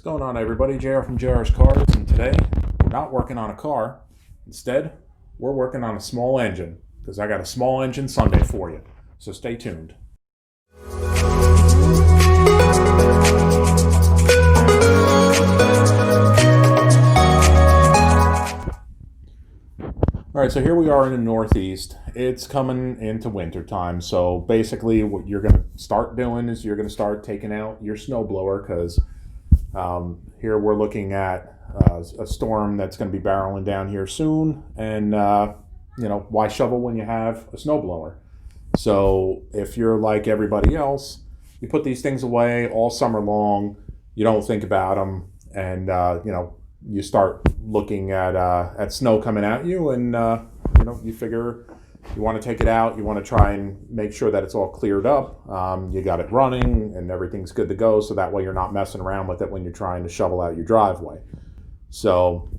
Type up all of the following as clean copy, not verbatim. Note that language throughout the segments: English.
What's going on, everybody? JR from JR's Cars, and today we're not working on a car. Instead, we're working on a small engine because I got a small engine Sunday for you. So stay tuned. All right, so here we are in the Northeast. It's coming into winter time. So basically what you're going to start doing is you're going to start taking out your snowblower because here we're looking at a storm that's going to be barreling down here soon. And, why shovel when you have a snowblower? So if you're like everybody else, you put these things away all summer long. You don't think about them. And, you start looking at snow coming at you, and you figure you want to take it out. You want to try and make sure that it's all cleared up. You got it running and everything's good to go, so that way you're not messing around with it when you're trying to shovel out your driveway. So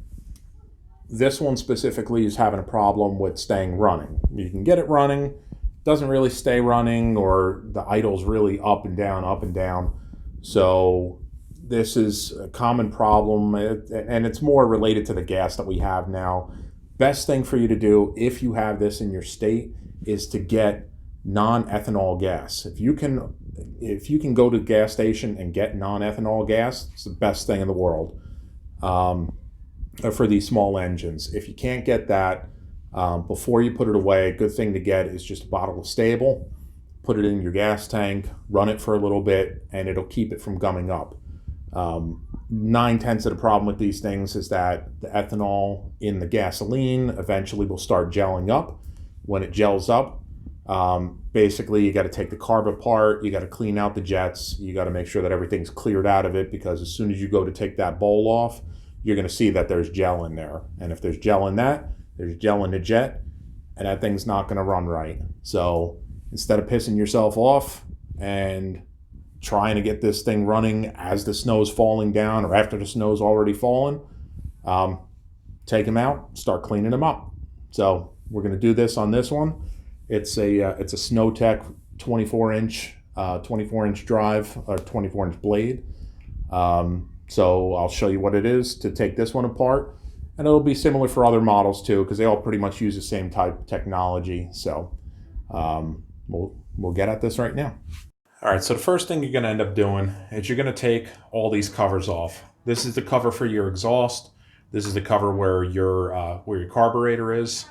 this one specifically is having a problem with staying running. You can get it running, doesn't really stay running, or the idle's really up and down, up and down. So this is a common problem, and it's more related to the gas that we have now. Best thing for you to do if you have this in your state is to get non-ethanol gas. If you can go to the gas station and get non-ethanol gas, it's the best thing in the world for these small engines. If you can't get that, before you put it away, a good thing to get is just a bottle of Stable. Put it in your gas tank, run it for a little bit, and it'll keep it from gumming up. 9/10 of the problem with these things is that the ethanol in the gasoline eventually will start gelling up. When it gels up, basically you got to take the carb apart, you got to clean out the jets, you got to make sure that everything's cleared out of it, because as soon as you go to take that bowl off, you're going to see that there's gel in there. And if there's gel in that, there's gel in the jet, and that thing's not going to run right. So instead of pissing yourself off and trying to get this thing running as the snow's falling down or after the snow's already fallen, take them out, start cleaning them up. So we're going to do this on this one. It's a SnowTech 24-inch drive, or 24-inch blade. So I'll show you what it is to take this one apart, and it'll be similar for other models too, because they all pretty much use the same type of technology. So we'll get at this right now. All right, so the first thing you're going to end up doing is you're going to take all these covers off. This is the cover for your exhaust. This is the cover where your carburetor is.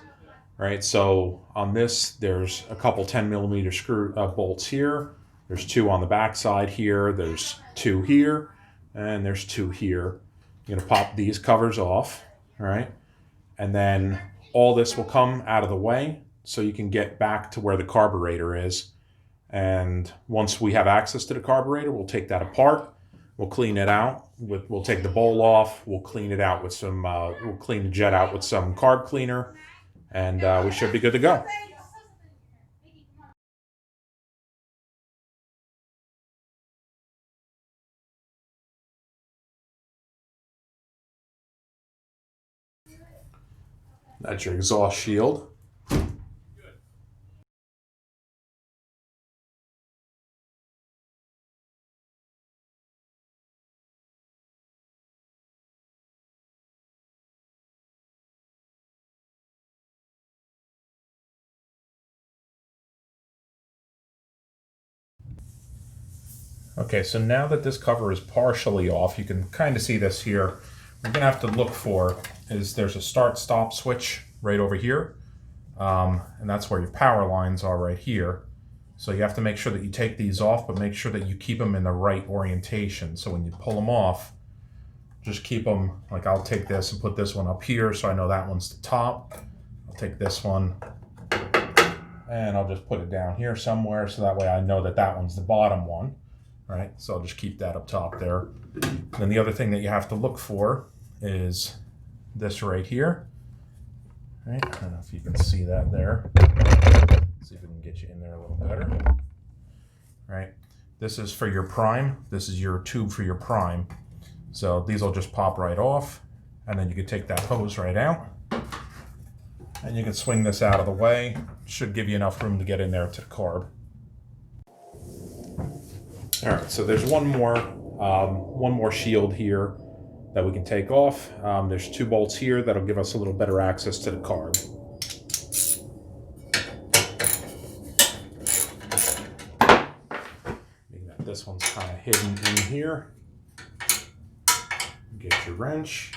Right, so on this, there's a couple 10mm screw bolts here. There's 2 on the back side here. There's 2 here, and there's 2 here. You're going to pop these covers off, all right? And then all this will come out of the way so you can get back to where the carburetor is. And once we have access to the carburetor, we'll take that apart. We'll clean it out. We'll take the bowl off. We'll clean it out with some. We'll clean the jet out with some carb cleaner, and we should be good to go. That's your exhaust shield. Okay, so now that this cover is partially off, you can kind of see this here. We're going to have to look for is there's a start-stop switch right over here, and that's where your power lines are right here. So you have to make sure that you take these off, but make sure that you keep them in the right orientation. So when you pull them off, just keep them, like I'll take this and put this one up here so I know that one's the top. I'll take this one and I'll just put it down here somewhere so that way I know that that one's the bottom one. Right, so I'll just keep that up top there. Then the other thing that you have to look for is this right here. Right, I don't know if you can see that there. See if we can get you in there a little better. Right, this is for your prime. This is your tube for your prime. So these will just pop right off, and then you can take that hose right out, and you can swing this out of the way. Should give you enough room to get in there to the carb. All right, so there's one more one more shield here that we can take off. There's 2 bolts here that'll give us a little better access to the carb. This one's kind of hidden in here. Get your wrench.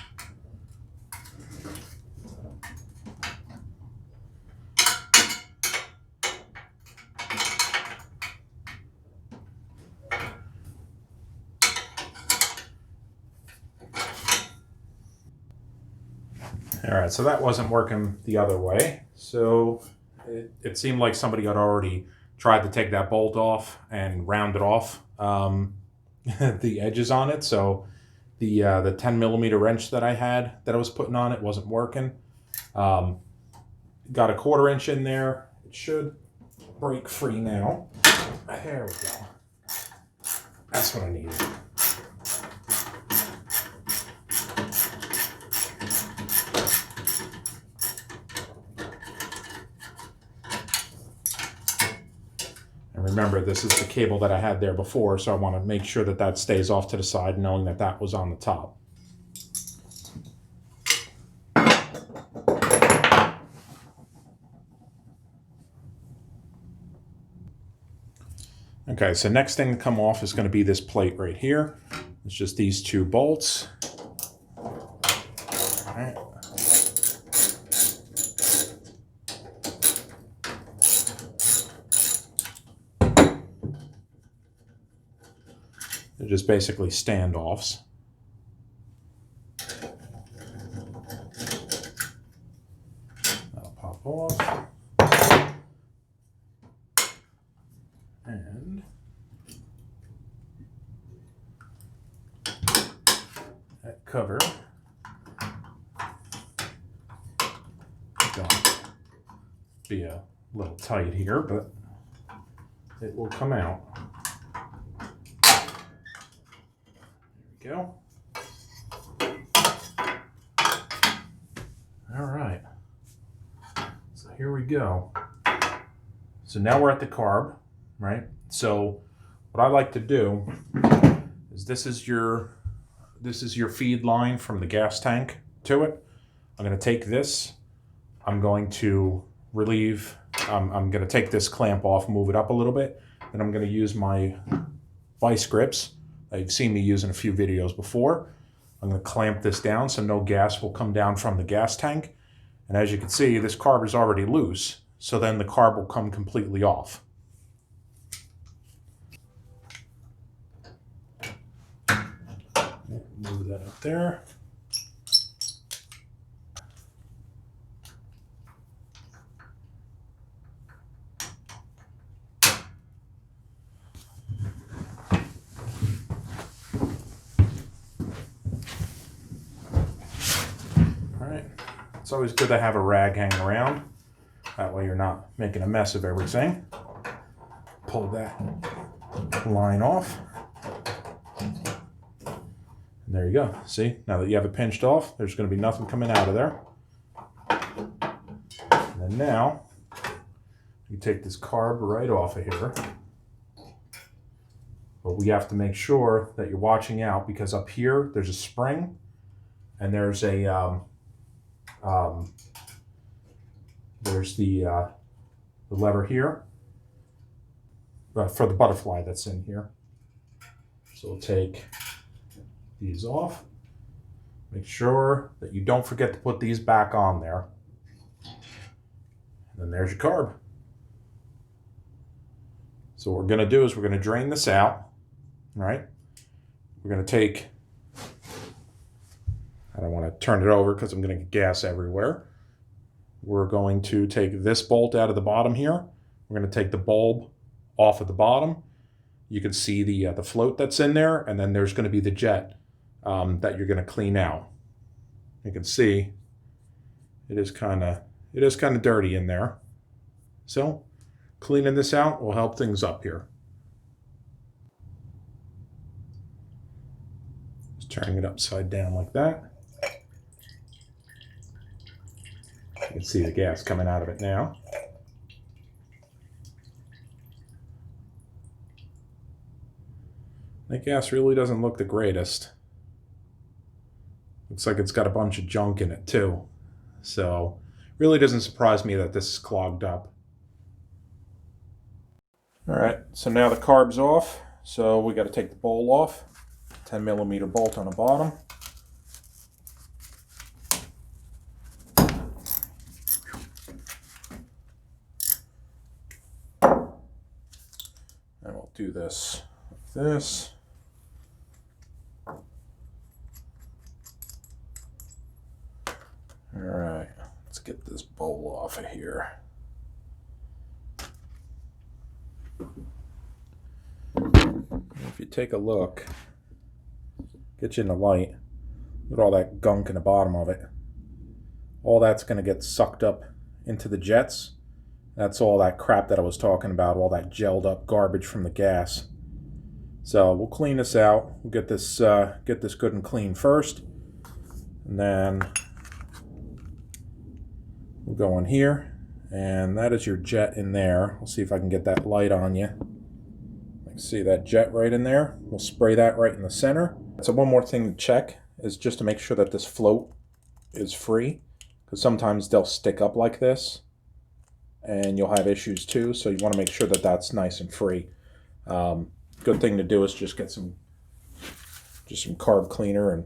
All right, so that wasn't working the other way. So it seemed like somebody had already tried to take that bolt off and rounded off the edges on it. So the 10mm wrench that I was putting on it wasn't working. Got a 1/4 inch in there. It should break free now. There we go. That's what I needed. And remember, this is the cable that I had there before, so I want to make sure that that stays off to the side, knowing that that was on the top. Okay, so next thing to come off is going to be this plate right here. It's just these 2 bolts. All right. They're just basically standoffs. That'll pop off. And that cover going to be a little tight here, but it will come out. There we go. All right. So here we go. So now we're at the carb, right? So what I like to do is this is your feed line from the gas tank to it. I'm going to take this. I'm going to relieve. I'm going to take this clamp off, move it up a little bit, and I'm going to use my vice grips that you've seen me use in a few videos before. I'm going to clamp this down so no gas will come down from the gas tank. And as you can see, this carb is already loose, so then the carb will come completely off. Move that up there. All right. It's always good to have a rag hanging around. That way you're not making a mess of everything. Pull that line off. And there you go. See, now that you have it pinched off, there's going to be nothing coming out of there. And then now, you take this carb right off of here. But we have to make sure that you're watching out, because up here, there's a spring, and there's a, there's the lever here for the butterfly that's in here. So we'll take these off. Make sure that you don't forget to put these back on there. And then there's your carb. So what we're going to do is we're going to drain this out, right? We're going to take, I don't want to turn it over because I'm going to get gas everywhere. We're going to take this bolt out of the bottom here. We're going to take the bulb off of the bottom. You can see the float that's in there, and then there's going to be the jet that you're going to clean out. You can see it is kind of dirty in there. So cleaning this out will help things up here. Just turning it upside down like that. You can see the gas coming out of it now. That gas really doesn't look the greatest. Looks like it's got a bunch of junk in it too. So really doesn't surprise me that this is clogged up. All right, so now the carb's off. So we got to take the bowl off. 10mm bolt on the bottom. And we'll do this like this. All right, let's get this bowl off of here. If you take a look, get you in the light, look at all that gunk in the bottom of it. All that's going to get sucked up into the jets. That's all that crap that I was talking about, all that gelled up garbage from the gas. So we'll clean this out. We'll get this good and clean first, and then we'll go in here, and that is your jet in there. I'll see if I can get that light on you. See that jet right in there? We'll spray that right in the center. So one more thing to check is just to make sure that this float is free, because sometimes they'll stick up like this and you'll have issues too. So you want to make sure that that's nice and free. Good thing to do is just get some carb cleaner and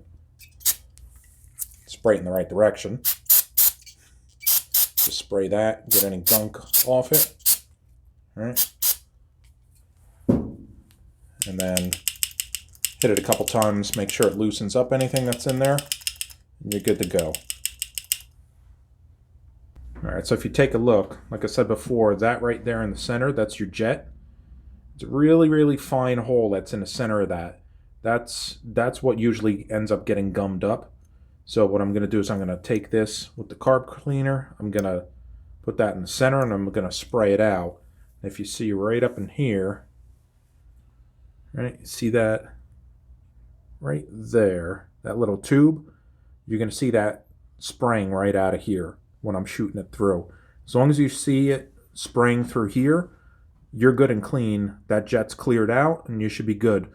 spray it in the right direction. Just spray that, get any gunk off it. All right. And then hit it a couple times, make sure it loosens up anything that's in there, and you're good to go. All right, so if you take a look, like I said before, that right there in the center, that's your jet. It's a really, really fine hole that's in the center of that. That's what usually ends up getting gummed up. So what I'm going to do is I'm going to take this with the carb cleaner, I'm going to put that in the center, and I'm going to spray it out. If you see right up in here, right, see that right there, that little tube, you're going to see that spraying right out of here when I'm shooting it through. As long as you see it spraying through here, you're good and clean. That jet's cleared out and you should be good.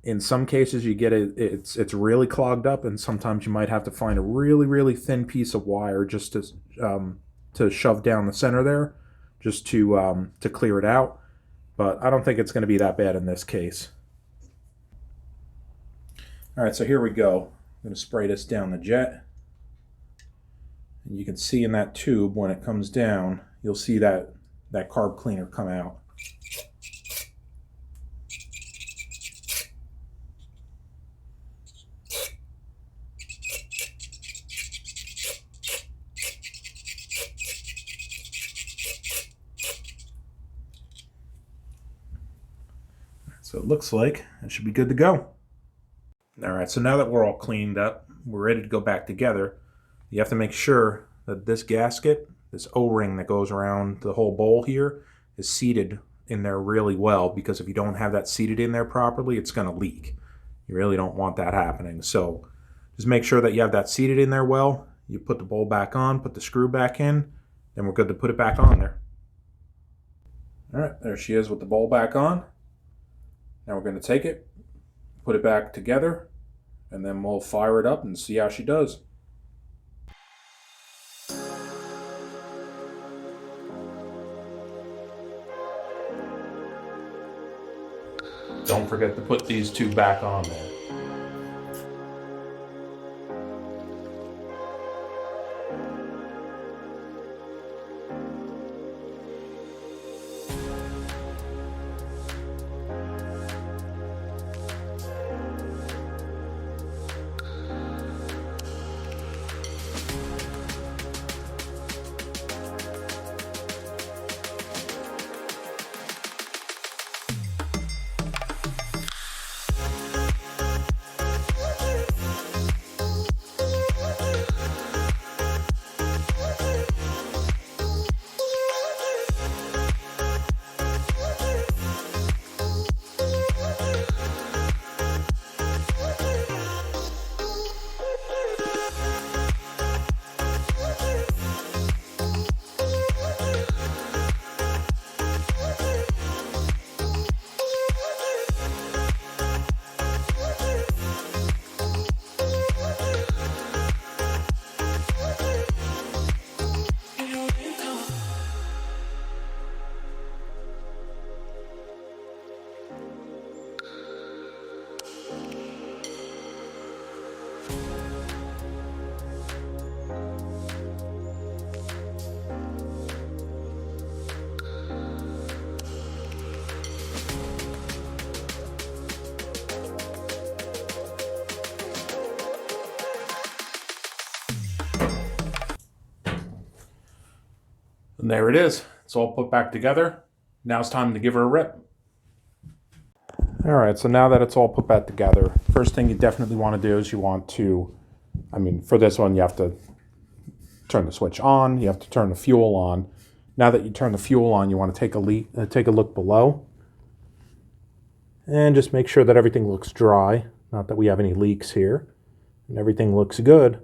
In some cases you get it's really clogged up, and sometimes you might have to find a really, really thin piece of wire just to shove down the center there, just to clear it out. But I don't think it's going to be that bad in this case. All right, so here we go. I'm going to spray this down the jet. And you can see in that tube, when it comes down, you'll see that carb cleaner come out. So it looks like it should be good to go. All right, so now that we're all cleaned up, we're ready to go back together. You have to make sure that this gasket, this O-ring that goes around the whole bowl here, is seated in there really well, because if you don't have that seated in there properly, it's going to leak. You really don't want that happening. So just make sure that you have that seated in there well. You put the bowl back on, put the screw back in, then we're good to put it back on there. All right, there she is with the bowl back on. Now we're going to take it, put it back together, and then we'll fire it up and see how she does. Don't forget to put these two back on there. And there it is. It's all put back together. Now it's time to give her a rip. All right, so now that it's all put back together, first thing you definitely want to do is you want to, for this one, you have to turn the switch on. You have to turn the fuel on. Now that you turn the fuel on, you want to take a look below. And just make sure that everything looks dry. Not that we have any leaks here. And everything looks good.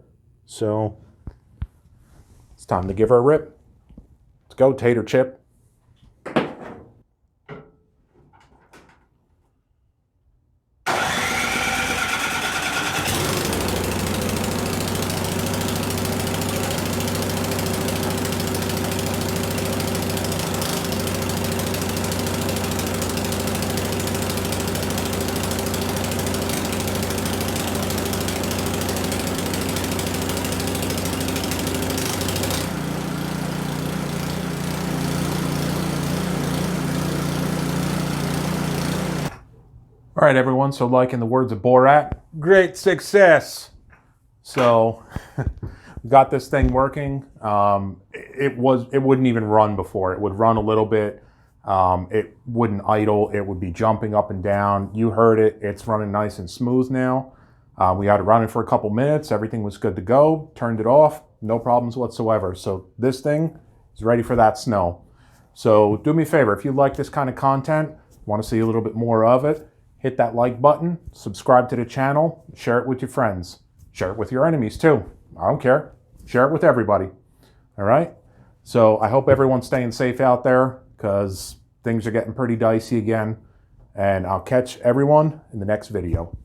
So it's time to give her a rip. Let's go, tater chip. All right, everyone, so like in the words of Borat, great success. So got this thing working. It wouldn't even run before. It would run a little bit. It wouldn't idle. It would be jumping up and down. You heard it. It's running nice and smooth now. We had it running for a couple minutes. Everything was good to go. Turned it off. No problems whatsoever. So this thing is ready for that snow. So do me a favor. If you like this kind of content, want to see a little bit more of it, hit that like button, subscribe to the channel, share it with your friends. Share it with your enemies too. I don't care. Share it with everybody. All right? So I hope everyone's staying safe out there because things are getting pretty dicey again. And I'll catch everyone in the next video.